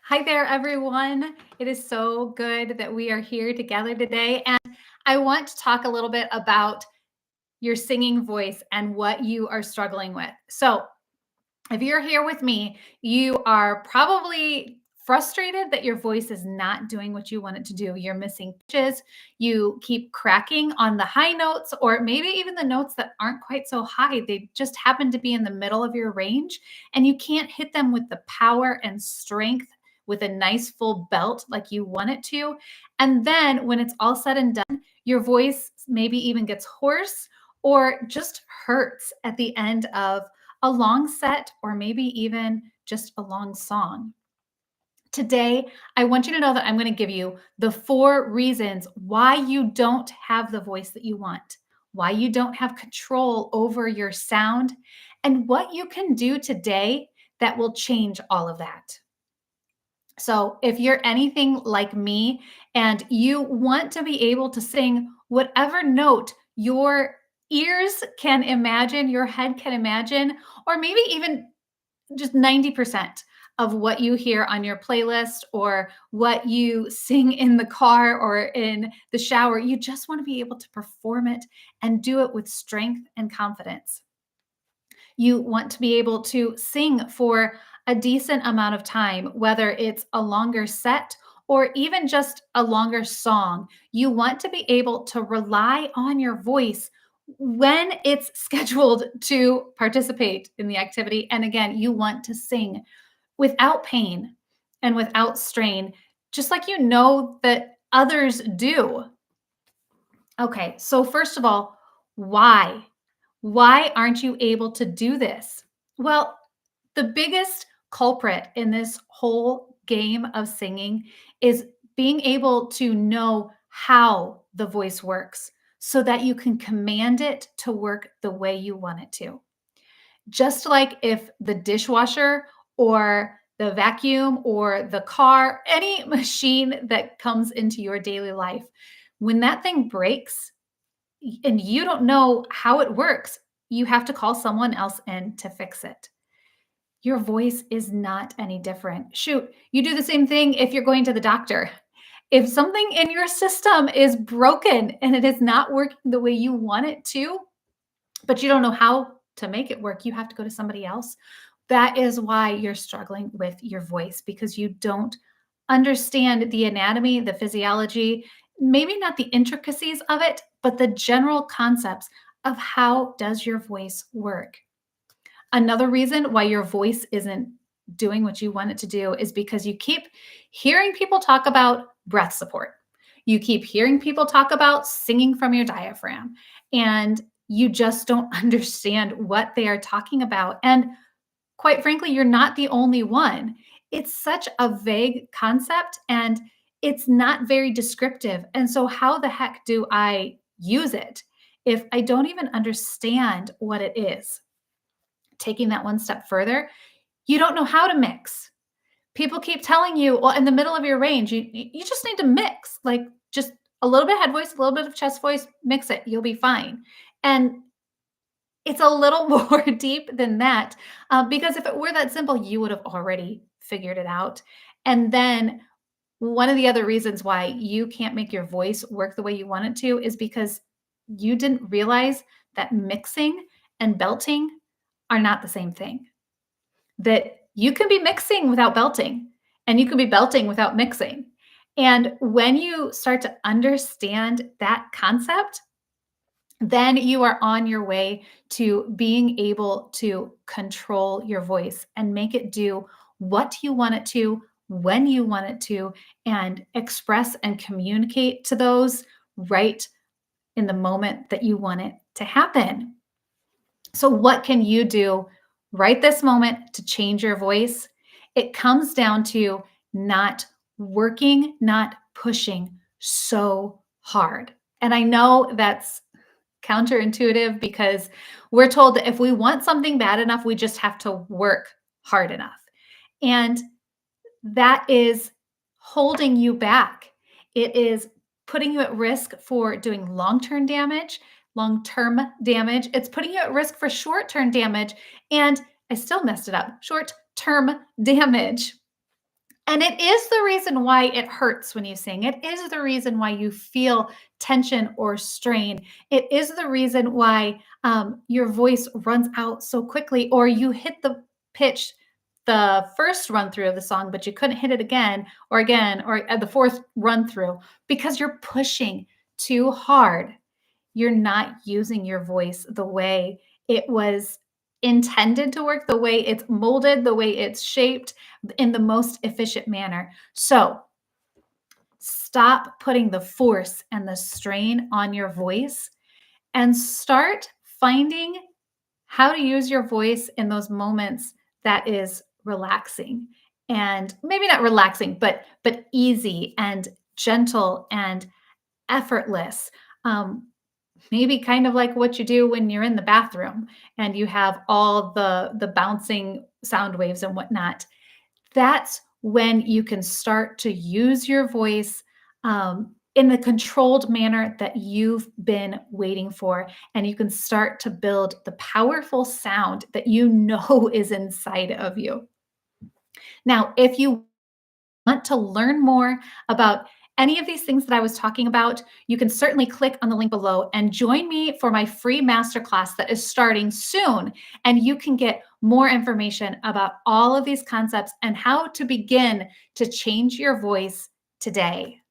Hi there, everyone. It is so good that we are here together today. And I want to talk a little bit about your singing voice and what you are struggling with. So, if you're here with me, you are probably frustrated that your voice is not doing what you want it to do. You're missing pitches. You keep cracking on the high notes, or maybe even the notes that aren't quite so high. They just happen to be in the middle of your range, and you can't hit them with the power and strength with a nice full belt like you want it to. And then when it's all said and done, your voice maybe even gets hoarse or just hurts at the end of a long set, or maybe even just a long song. Today, I want you to know that I'm going to give you the 4 reasons why you don't have the voice that you want, why you don't have control over your sound, and what you can do today that will change all of that. So, if you're anything like me and you want to be able to sing whatever note your ears can imagine, your head can imagine, or maybe even just 90% of what you hear on your playlist or what you sing in the car or in the shower, you just want to be able to perform it and do it with strength and confidence. You want to be able to sing for a decent amount of time, whether it's a longer set or even just a longer song. You want to be able to rely on your voice when it's scheduled to participate in the activity. And again, you want to sing without pain and without strain, just like you know that others do. Okay, so first of all, why? Why aren't you able to do this? Well, the biggest culprit in this whole game of singing is being able to know how the voice works so that you can command it to work the way you want it to. Just like if the dishwasher or the vacuum or the car, any machine that comes into your daily life, when that thing breaks, and you don't know how it works, you have to call someone else in to fix it. Your voice is not any different. Shoot, you do the same thing if you're going to the doctor. If something in your system is broken and it is not working the way you want it to, but you don't know how to make it work, you have to go to somebody else. That is why you're struggling with your voice, because you don't understand the anatomy, the physiology, maybe not the intricacies of it, but the general concepts of how does your voice work. Another reason why your voice isn't doing what you want it to do is because you keep hearing people talk about breath support. You keep hearing people talk about singing from your diaphragm, and you just don't understand what they are talking about. And quite frankly, you're not the only one. It's such a vague concept and it's not very descriptive. And so, how the heck do I use it if I don't even understand what it is? Taking that one step further, you don't know how to mix. People keep telling you, well, in the middle of your range, you just need to mix, like just a little bit of head voice, a little bit of chest voice, mix it, you'll be fine. And it's a little more deep than that, because if it were that simple, you would have already figured it out. And then one of the other reasons why you can't make your voice work the way you want it to is because you didn't realize that mixing and belting are not the same thing. That you can be mixing without belting, and you can be belting without mixing. And when you start to understand that concept, then you are on your way to being able to control your voice and make it do what you want it to, when you want it to, and express and communicate to those right in the moment that you want it to happen. So, what can you do right this moment to change your voice? It comes down to not working, not pushing so hard. And I know that's counterintuitive because we're told that if we want something bad enough, we just have to work hard enough. And that is holding you back. It is putting you at risk for doing long-term damage. It's putting you at risk for short-term damage. And I still messed it up. Short-term damage. And it is the reason why it hurts when you sing. It is the reason why you feel tension or strain. It is the reason why your voice runs out so quickly, or you hit the pitch the first run through of the song, but you couldn't hit it again, or at the fourth run through because you're pushing too hard. You're not using your voice the way it was intended to work, the way it's molded, the way it's shaped in the most efficient manner. So stop putting the force and the strain on your voice and start finding how to use your voice in those moments that is relaxing, and maybe not relaxing, but easy and gentle and effortless. Um, Maybe kind of like what you do when you're in the bathroom and you have all the bouncing sound waves and whatnot. That's when you can start to use your voice in the controlled manner that you've been waiting for. And you can start to build the powerful sound that you know is inside of you. Now, if you want to learn more about any of these things that I was talking about, you can certainly click on the link below and join me for my free masterclass that is starting soon. And you can get more information about all of these concepts and how to begin to change your voice today.